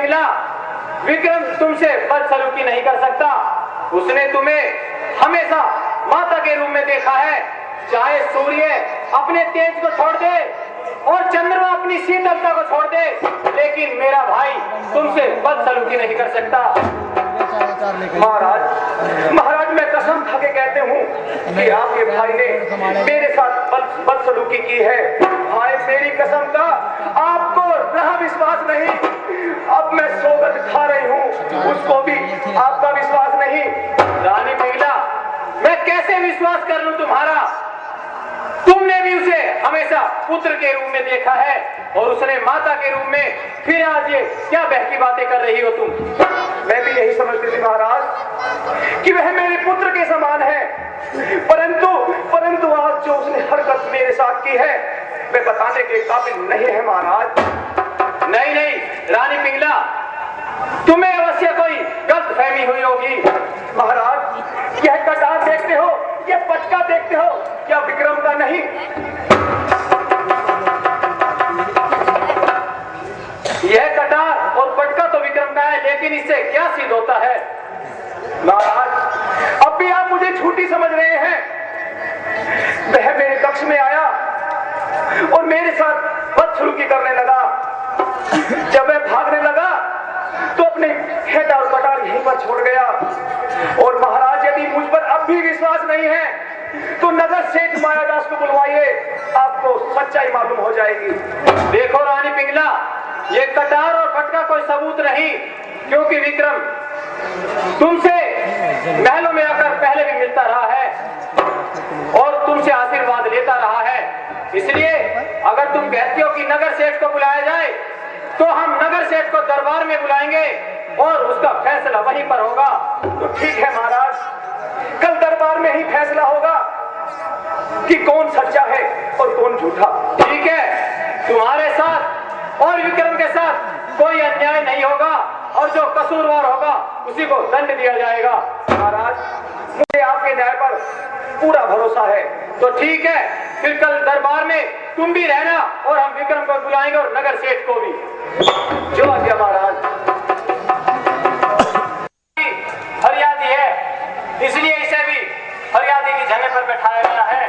पिंगला, विक्रम तुमसे बदसलूकी नहीं कर सकता। उसने तुम्हें हमेशा माता के रूप में देखा है। चाहे सूर्य अपने तेज को छोड़ दे और चंद्रमा अपनी शीतलता को छोड़ दे, लेकिन मेरा भाई तुमसे बदसलूकी नहीं कर सकता। महाराज मैं कसम खा के कहते हूँ कि आपके भाई ने मेरे साथ बदसलूकी की है। भाई मेरी कसम का आपको रहा विश्वास नहीं। अब मैं सौगंध खा रही हूँ, उसको भी आपका विश्वास नहीं। रानी पिंगला, मैं कैसे विश्वास कर लूं तुम्हारा? तुमने भी उसे हमेशा पुत्र के रूप में देखा है और उसने माता के रूप में। फिर आज ये क्या बहकी बातें कर रही हो तुम? मैं भी यही समझती थी महाराज कि वह मेरे पुत्र के समान है, परंतु आज जो उसने हरकत मेरे साथ की है वह बताने के काबिल नहीं है महाराज। नहीं रानी पिंगला, तुम्हें अवश्य कोई गलतफहमी हुई होगी। महाराज यह कटार देखते हो, यह पटका देखते हो, क्या विक्रम का नहीं? यह कटार और पटका तो विक्रम का है, लेकिन इससे क्या सिद्ध होता है? महाराज अब भी आप मुझे झूठी समझ रहे हैं। वह मेरे कक्ष में आया और मेरे साथ बदसलूकी करने लगा। जब वह भागने लगा तो अपने हेड और कटार यहीं पर छोड़ गया। और महाराज यदि मुझ पर अब भी विश्वास नहीं है तो नगर सेठ मायादास को बुलवाइए, आपको सच्चाई मालूम हो जाएगी। देखो रानी पिंगला, ये कटार और फटका कोई सबूत नहीं, क्योंकि विक्रम तुमसे महलों में आकर पहले भी मिलता रहा है और तुमसे आशीर्वाद लेता रहा है। इसलिए अगर तुम कहती हो कि नगर सेठ को बुलाया जाए तो हम नगर सेठ को दरबार में बुलाएंगे और उसका फैसला वहीं पर होगा। तो ठीक है महाराज, कल दरबार में ही फैसला होगा कि कौन सच्चा है और कौन झूठा। ठीक है, तुम्हारे साथ और विक्रम के साथ कोई अन्याय नहीं होगा और जो कसूरवार होगा उसी को दंड दिया जाएगा। महाराज मुझे आपके न्याय पर पूरा भरोसा है। तो ठीक है, फिर कल दरबार में तुम भी रहना और हम विक्रम को बुलाएंगे और नगर सेठ को भी। जो आज्ञा महाराज। फरियादी है, इसलिए इसे भी फरियादी की जगह पर बैठाया गया है।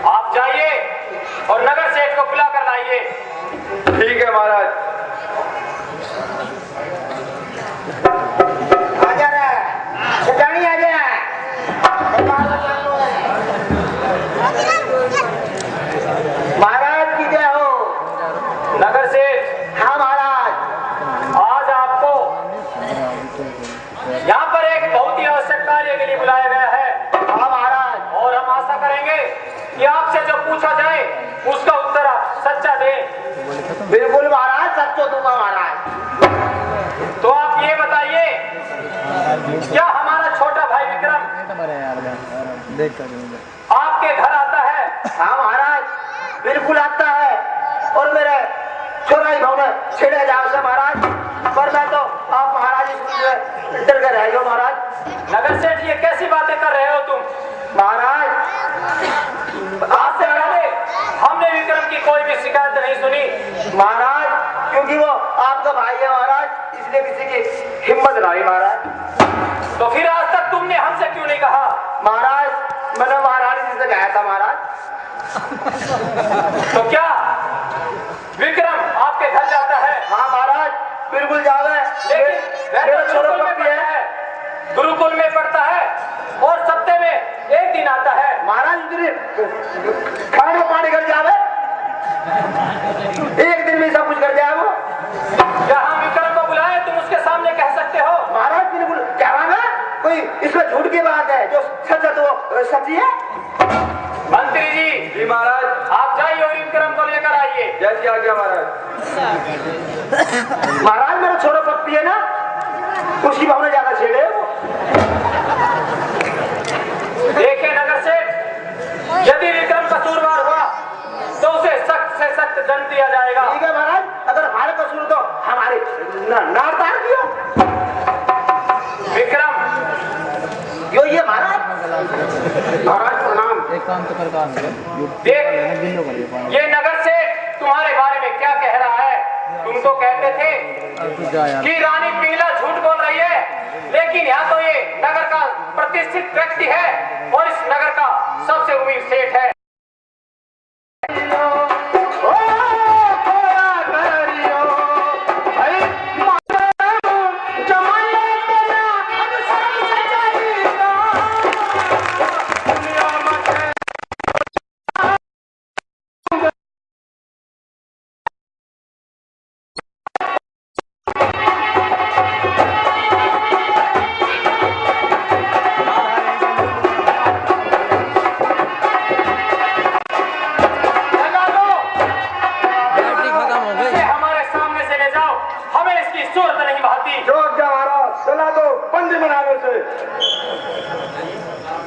आप जाइए और नगर सेठ को बुला कर लाइए। ठीक है महाराज। आजा रे, सजानी आजा। महाराज की जय हो। नगर सेठ। हाँ महाराज। आज आपको यहाँ पर एक बहुत ही आवश्यक कार्य के लिए बुलाया गया है। हाँ महाराज। और हम आशा करेंगे कि आपसे जो पूछा जाए उसका उत्तर आप सच्चा दें। बिल्कुल महाराज, सच्चो दूंगा महाराज। तो आप ये बताइए, क्या हमारा छोटा भाई विक्रम आपके घर आता है? हाँ महाराज, बिल्कुल आता है। और मेरे छोरा ही भाव में छेड़े जाओ से महाराज, पर मैं तो आप महाराज इसमें डर कर रहे हो महाराज। नगर सेठ, ये कैसी बातें कर रहे हो तुम? महाराज आज से पहले हमने विक्रम की कोई भी शिकायत नहीं सुनी। महाराज, क्योंकि वो आपका भाई है महाराज, इसलिए किसी की हिम्मत ना हुई महाराज। तो फिर आज तक तुमने हमसे क्यों नहीं कहा? महाराज मैंने महारानी जी से कहा था महाराज। तो क्या विक्रम आपके घर जाता है? हाँ महाराज, बिल्कुल जावे। गुरुकुल में पढ़ता है और सप्ताह में एक दिन आता है। महाराज खाने में पानी कर जावे, एक दिन में सब कुछ कर जाए वो। क्या हम विक्रम को बुलाए, तुम उसके सामने कह सकते हो? महाराज बिल्कुल क्या है, कोई इसमें झूठ की बात है, जो सच है तो सच्ची है। मंत्री जी। जी महाराज। आप जाइए और विक्रम को लेकर आइए। जैसी आज्ञा महाराज। महाराज मेरा छोरा पप्पी है ना, उसकी भावना ज्यादा छेड़े वो। देखिए नगर सेठ, यदि विक्रम कसूरवार हुआ तो उसे सख्त से सख्त दंड दिया जाएगा। ठीक है महाराज, अगर हमारे कसूर तो हमारे नार तार दियो। विक्रम यो ये महाराज। महाराज प्रणाम। एक काम तो करता है, देख ये नगर सेठ तुम्हारे बारे में क्या कह रहा है। तुम तो कहते थे कि रानी पिंगला झूठ बोल रही है, लेकिन यहाँ तो ये नगर का प्रतिष्ठित व्यक्ति है और इस नगर का सबसे अमीर सेठ है।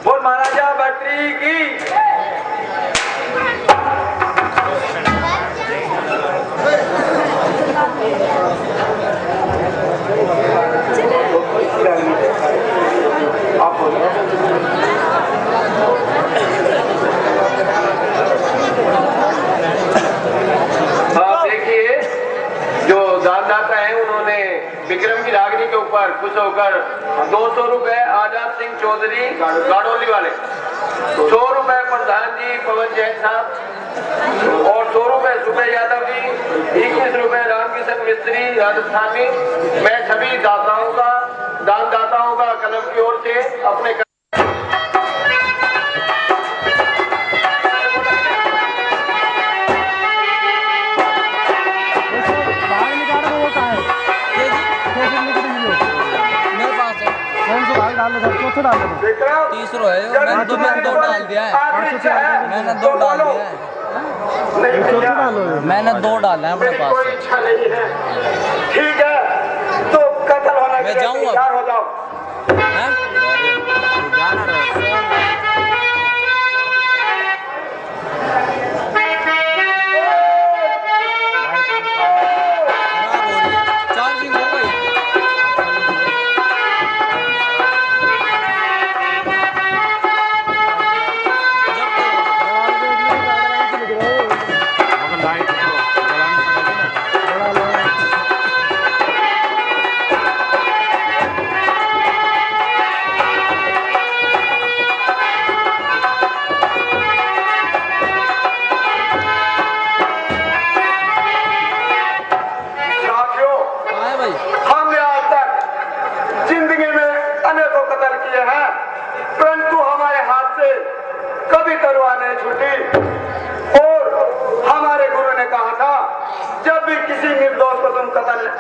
बोल महाराजा बैटरी की। देखिए, जो दानदाता है उन्होंने विक्रम की रागनी के ऊपर खुश होकर 200 रुपए आजाद सिंह चौधरी गाड़ोली वाले, 100 रुपए प्रधान जी पवन जैन साहब और 100 रुपए सुबह यादव जी, 21 रुपए रामकिशन मिस्त्री राजस्थानी। मैं सभी दाताओं का दानदाताओं का कलम की ओर से अपने विक्रम 30 रो है, मैंने दो डाल दिया है, मैंने 2 डाल दिया है, मैंने 2 डाला है अपने पास। कोई इच्छा नहीं है, ठीक है, तो कत्ल होने के लिए तैयार हो जाओ।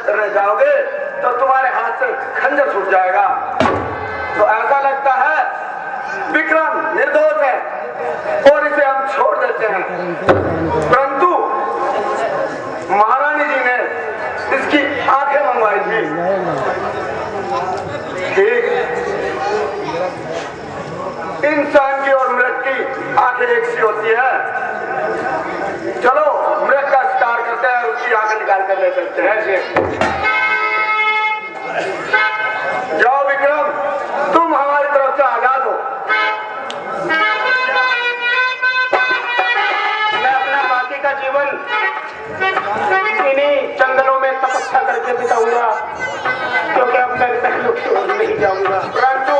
रह जाओगे तो तुम्हारे हाथ से खंजर छूट जाएगा। तो ऐसा लगता है विक्रम निर्दोष है और इसे हम छोड़ देते हैं, परंतु महारानी जी ने इसकी आंखें मंगवाई थी। ठीक, इंसान की और मृग की आंखें एक सी होती है। चलो मृग का शिकार करते हैं, उसकी आंखें निकाल कर ले सकते हैं। जाओ विक्रम, तुम हमारी तरफ से आजाद हो। मैं अपना बाकी का जीवन इन्हीं जंगलों में तपस्या करके बिताऊंगा, क्योंकि अब मैं पहलू की ओर नहीं जाऊंगा। परंतु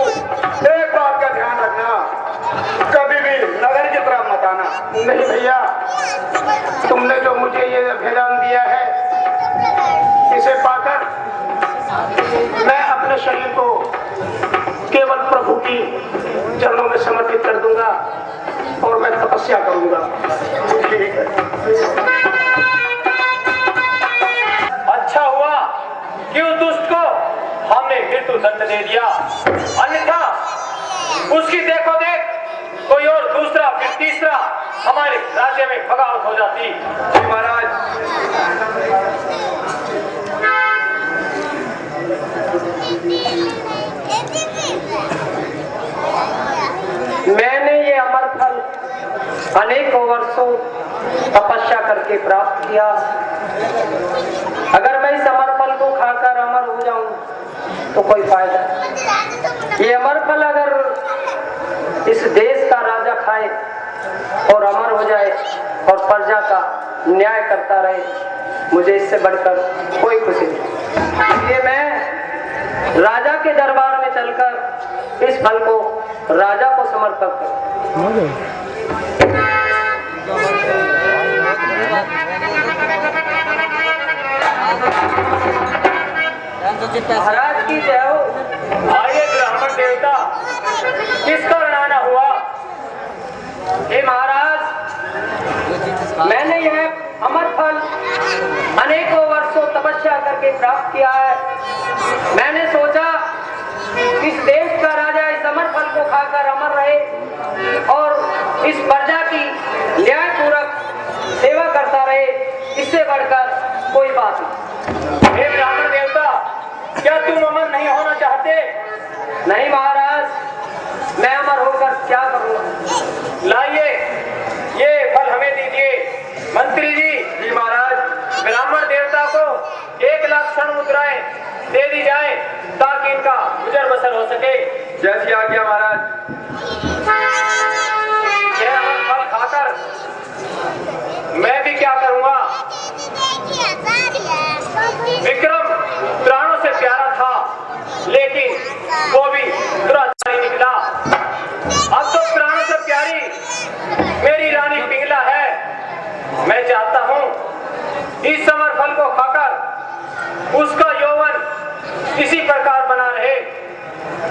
एक बात का ध्यान रखना, कभी भी नगर की तरफ मत आना। नहीं भैया, तुमने जो मुझे ये अभिदान दिया है, इसे पाकर मैं अपने शरीर को केवल प्रभु की चरणों में समर्पित कर दूंगा और मैं तपस्या करूंगा। ठीक है। अच्छा हुआ कि उस दुष्ट को हमने मृत्यु दंड दे दिया, अन्यथा उसकी देखो देख कोई और दूसरा फिर तीसरा हमारे राज्य में बगावत हो जाती। जी महाराज। मैंने ये अमर फल अनेकों वर्षों तपस्या करके प्राप्त किया। अगर मैं इस अमर फल को खाकर अमर हो जाऊं तो कोई फायदा। ये अमर फल अगर इस देश का राजा खाए और अमर हो जाए और प्रजा का न्याय करता रहे, मुझे इससे बढ़कर कोई खुशी नहीं। राजा के दरबार में चलकर इस फल को राजा को समर्पित करो। महाराज की जय हो। आइए ब्राह्मण देवता, किसका ऋणाना हुआ? हे महाराज, मैंने यह अमर फल अनेकों वर्षों तपस्या करके प्राप्त किया है। मैंने सोचा इस देश का राजा इस अमर फल को खाकर अमर रहे और इस प्रजा की न्यायपूर्वक सेवा करता रहे, इससे बढ़कर कोई बात नहीं। हे ब्राह्मण देवता, क्या तुम अमर नहीं होना चाहते? नहीं महाराज, मैं अमर होकर क्या करूँगा? लाइए, ये फल हमें दीजिए। मंत्री जी। जी महाराज। ब्राह्मण देवता को 1 लाख स्वर्ण मुद्राएं दे दी जाए ताकि इनका गुजर बसर हो सके। जैसी आज्ञा महाराज। यह अमर फल खाकर मैं भी क्या करूंगा? विक्रम प्राणों से प्यारा था, लेकिन वो भी दुराचारी निकला। अब तो प्राणों से प्यारी मेरी रानी पिंगला है। मैं चाहता हूं इस अमर फल को खाकर उसका यौवन इसी प्रकार बना रहे।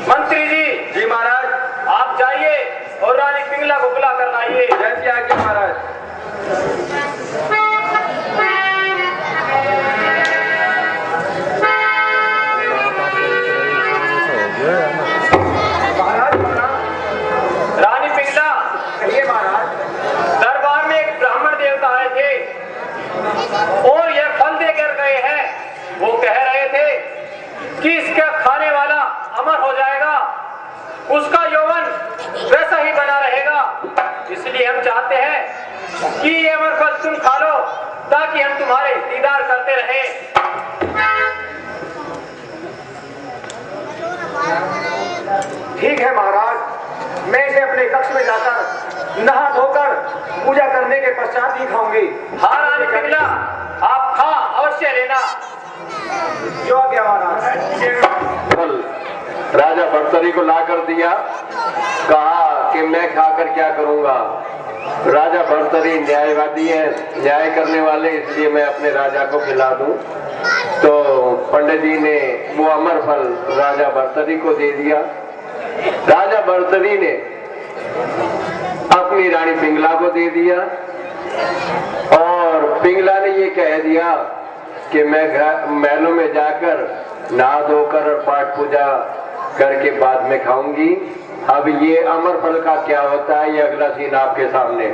मंत्री जी। जी महाराज। आप जाइए और रानी पिंगला को बुला कर लाइए। जैसी आज्ञा महाराज। रानी पिंगला। कहिए महाराज। दरबार में एक ब्राह्मण देवता आए थे और यह फल देकर गए हैं। वो कह रहे थे कि इसका खाने वाला अमर हो जाएगा, उसका यौवन वैसा ही बना रहेगा। इसलिए हम चाहते हैं कि ये अमर फल तुम खा लो ताकि हम तुम्हारे दीदार करते रहें। ठीक है महाराज, मैं इसे अपने कक्ष में जाकर नहा धोकर पूजा करने के पश्चात ही खाऊंगी। हाँ रानी पिंगला, आप खा अवश्य लेना। जो आ गया महाराज। राजा भर्तरी को ला कर दिया, कहा कि मैं खाकर क्या करूंगा। राजा भर्तरी न्यायवादी है, न्याय करने वाले, इसलिए मैं अपने राजा को खिला दूं। तो पंडित जी ने वो अमर फल राजा भर्तरी को दे दिया। राजा भर्तरी ने अपनी रानी पिंगला को दे दिया और पिंगला ने ये कह दिया कि मैं महलों में जाकर नहा धोकर और पाठ पूजा करके बाद में खाऊंगी। अब ये अमर फल का क्या होता है, ये अगला सीन आपके सामने।